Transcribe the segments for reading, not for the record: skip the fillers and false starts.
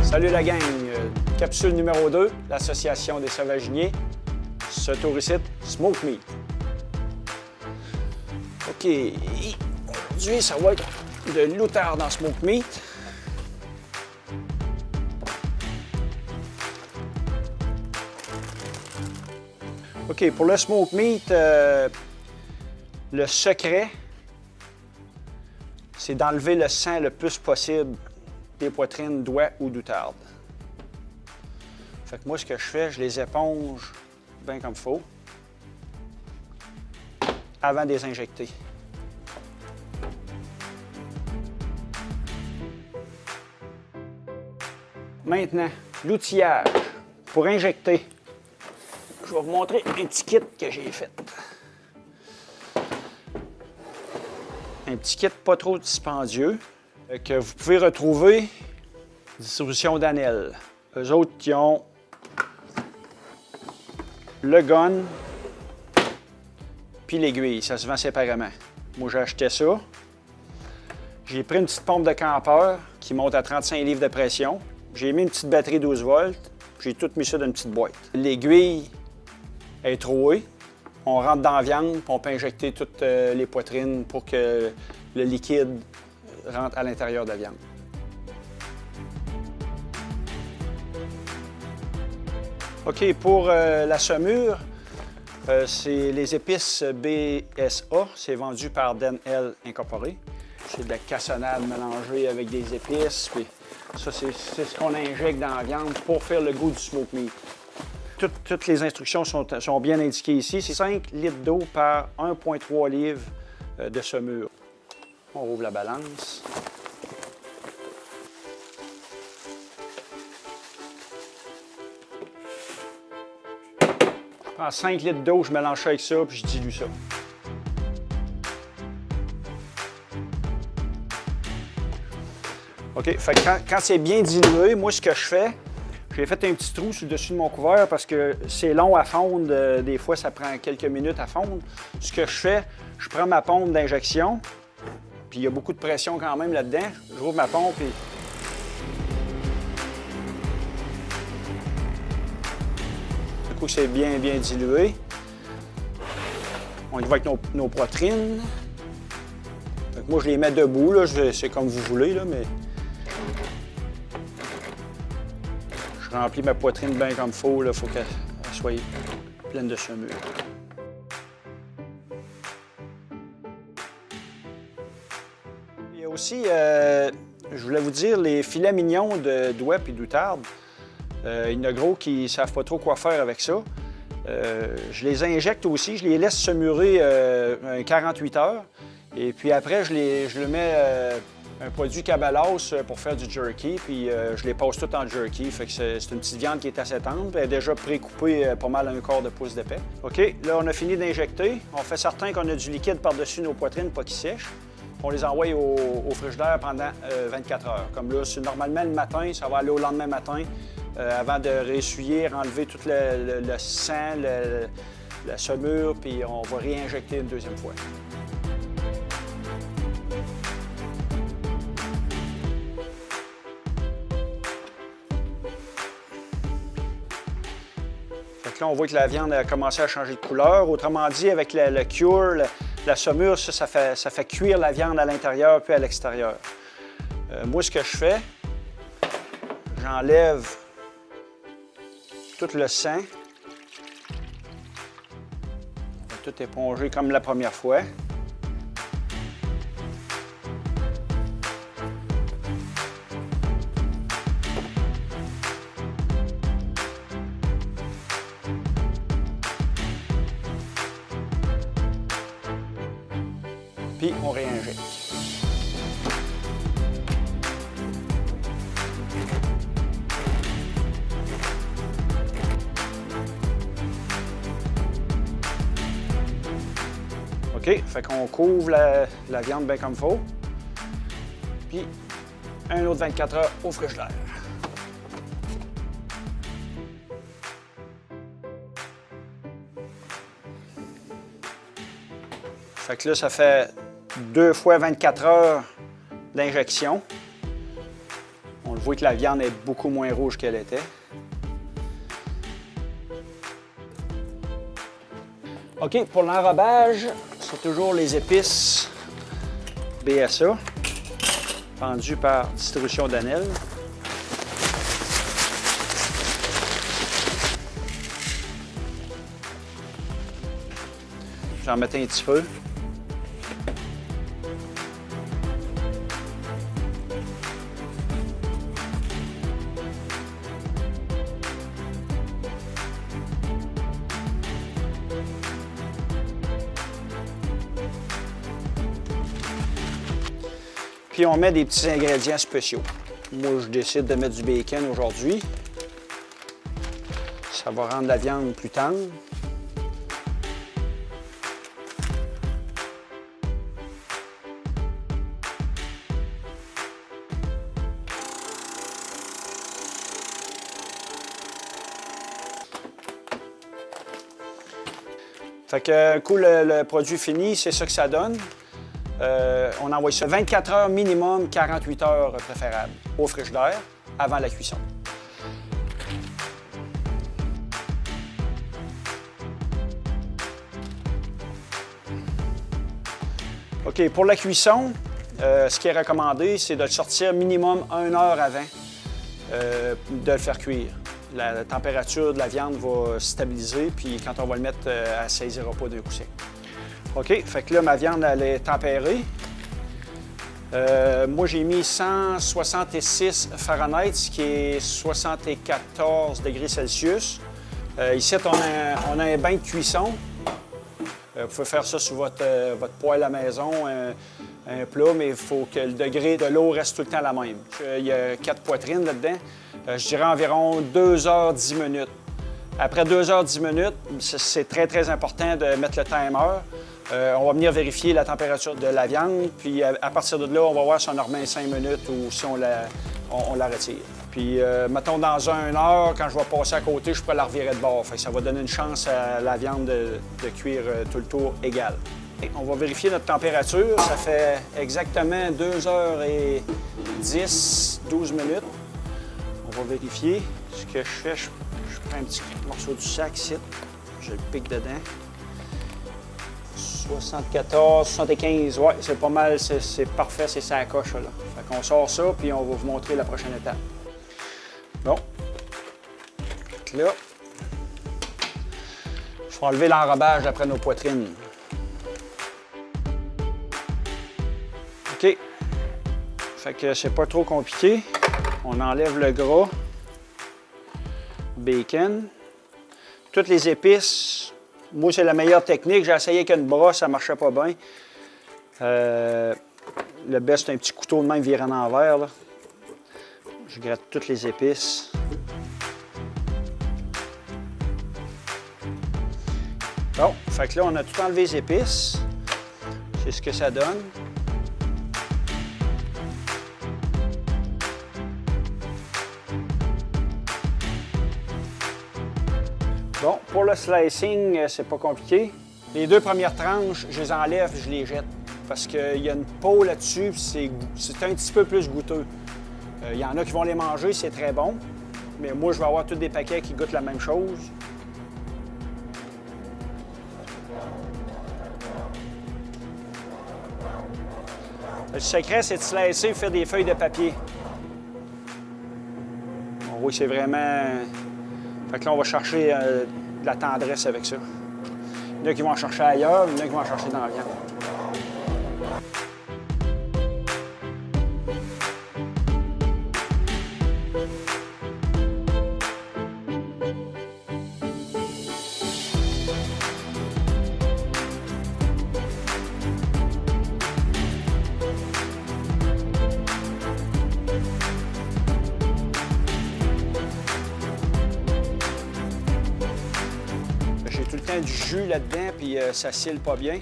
Salut la gang! Capsule numéro 2, l'Association des Sauvaginiers. Ce tour ici, Smoke Meat. OK, aujourd'hui, ça va être de l'outarde dans Smoke Meat. OK, pour le Smoke Meat, le secret, c'est d'enlever le sang le plus possible des poitrines d'oie ou d'outarde. Fait que moi, ce que je fais, je les éponge bien comme il faut avant de les injecter. Maintenant, l'outillage pour injecter. Je vais vous montrer un petit kit que j'ai fait. Un petit kit pas trop dispendieux que vous pouvez retrouver distribution d'Anel. Eux autres qui ont le gun puis l'aiguille. Ça se vend séparément. Moi, j'ai acheté ça. J'ai pris une petite pompe de campeur qui monte à 35 livres de pression. J'ai mis une petite batterie 12 volts. J'ai tout mis ça dans une petite boîte. L'aiguille est trouée. On rentre dans la viande puis on peut injecter toutes les poitrines pour que le liquide rentre à l'intérieur de la viande. OK, pour la saumure, c'est les épices BSA. C'est vendu par Danel Incorporé. C'est de la cassonade mélangée avec des épices. Puis ça, c'est ce qu'on injecte dans la viande pour faire le goût du smoke meat. Toutes les instructions sont bien indiquées ici. C'est 5 litres d'eau par 1,3 livres de saumure. On ouvre la balance. Je prends 5 litres d'eau, je mélange ça avec ça, puis je dilue ça. OK, fait que quand c'est bien dilué, moi, ce que je fais, j'ai fait un petit trou sur le dessus de mon couvert parce que c'est long à fondre. Des fois, ça prend quelques minutes à fondre. Ce que je fais, je prends ma pompe d'injection, puis il y a beaucoup de pression quand même là-dedans. Je rouvre ma pompe et... Du coup, c'est bien dilué. On y va avec nos poitrines. Fait que moi, je les mets debout, là. C'est comme vous voulez, là, mais... Je remplis ma poitrine bien comme il faut. Il faut qu'elle soit pleine de saumure. Il y a aussi, je voulais vous dire, les filets mignons d'oie et d'outarde. Il y en a gros qui ne savent pas trop quoi faire avec ça. Je les injecte aussi, je les laisse saumurer 48 heures. Et puis après, je le mets un produit Cabalas pour faire du jerky, puis je les passe tout en jerky. Fait que c'est une petite viande qui est assez tendre, puis elle est déjà pré-coupée pas mal à 1/4 de pouce d'épais. OK, là, on a fini d'injecter. On fait certain qu'on a du liquide par-dessus nos poitrines, pas qu'ils sèchent. On les envoie au frigidaire pendant 24 heures. Comme là, normalement le matin, ça va aller au lendemain matin, avant de réessuyer, enlever tout le sang, la saumure, puis on va réinjecter une deuxième fois. Là, on voit que la viande a commencé à changer de couleur. Autrement dit, avec le cure, la saumure, ça fait cuire la viande à l'intérieur puis à l'extérieur. Moi, ce que je fais, j'enlève tout le sang. Tout épongé comme la première fois. Puis on réinjecte. OK, fait qu'on couvre la viande bien comme il faut. Puis un autre 24 heures au frigidaire. Fait que là, ça fait 2 fois 24 heures d'injection. On le voyez que la viande est beaucoup moins rouge qu'elle était. OK, pour l'enrobage, c'est toujours les épices BSA, vendues par Distribution Danel. J'en mettais un petit peu. Puis on met des petits ingrédients spéciaux. Moi, je décide de mettre du bacon aujourd'hui. Ça va rendre la viande plus tendre. Fait que, un coup, le produit fini, c'est ça que ça donne. On envoie ça 24 heures minimum, 48 heures préférable, au frigidaire, avant la cuisson. OK, pour la cuisson, ce qui est recommandé, c'est de le sortir minimum 1 heure avant de le faire cuire. La température de la viande va se stabiliser, puis quand on va le mettre, elle ne saisira pas d'un coup sec. OK, fait que là, ma viande, elle est tempérée. Moi, j'ai mis 166 Fahrenheit, ce qui est 74 degrés Celsius. Ici, on a un bain de cuisson. Vous pouvez faire ça sur votre poêle à la maison, un plat, mais il faut que le degré de l'eau reste tout le temps la même. Il y a 4 poitrines là-dedans. Je dirais environ 2 heures 10 minutes. Après 2 heures 10 minutes, c'est très, très important de mettre le timer. On va venir vérifier la température de la viande, puis à partir de là, on va voir si on en remet 5 minutes ou si on la retire. Puis, mettons, dans 1 heure, quand je vais passer à côté, je pourrais la revirer de bord. Fait que ça va donner une chance à la viande de cuire tout le tour égal. On va vérifier notre température. Ça fait exactement 2 heures et 10, 12 minutes. On va vérifier. Ce que je fais, je prends un petit morceau du sac ici. Je le pique dedans. 74, 75, ouais, c'est pas mal, c'est parfait, c'est ça la coche, là. Fait qu'on sort ça, puis on va vous montrer la prochaine étape. Bon. Là, je vais enlever l'enrobage après nos poitrines. OK. Fait que c'est pas trop compliqué. On enlève le gras, bacon, toutes les épices. Moi, c'est la meilleure technique. J'ai essayé avec une brosse, ça ne marchait pas bien. Le best, c'est un petit couteau de même viré en envers, là. Je gratte toutes les épices. Bon, fait que là, on a tout enlevé les épices. C'est ce que ça donne. Bon, pour le slicing, c'est pas compliqué. Les 2 premières tranches, je les enlève, je les jette. Parce qu'il y a une peau là-dessus, c'est un petit peu plus goûteux. Il y en a qui vont les manger, c'est très bon. Mais moi, je vais avoir tous des paquets qui goûtent la même chose. Le secret, c'est de slicer et faire des feuilles de papier. On voit que c'est vraiment... Fait que là, on va chercher de la tendresse avec ça. Il y en a qui vont en chercher ailleurs, il y en a qui vont en chercher dans la viande. Tout le temps du jus là-dedans, puis ça scelle pas bien.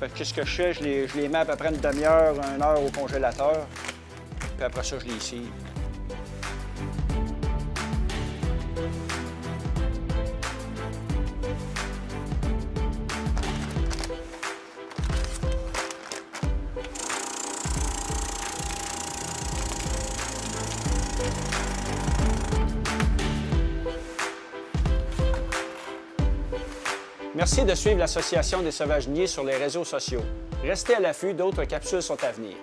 Fait que qu'est-ce que je fais? Je les mets à peu près une demi-heure, 1 heure au congélateur. Puis après ça, je les cire. Merci de suivre l'Association des sauvages niais sur les réseaux sociaux. Restez à l'affût, d'autres capsules sont à venir.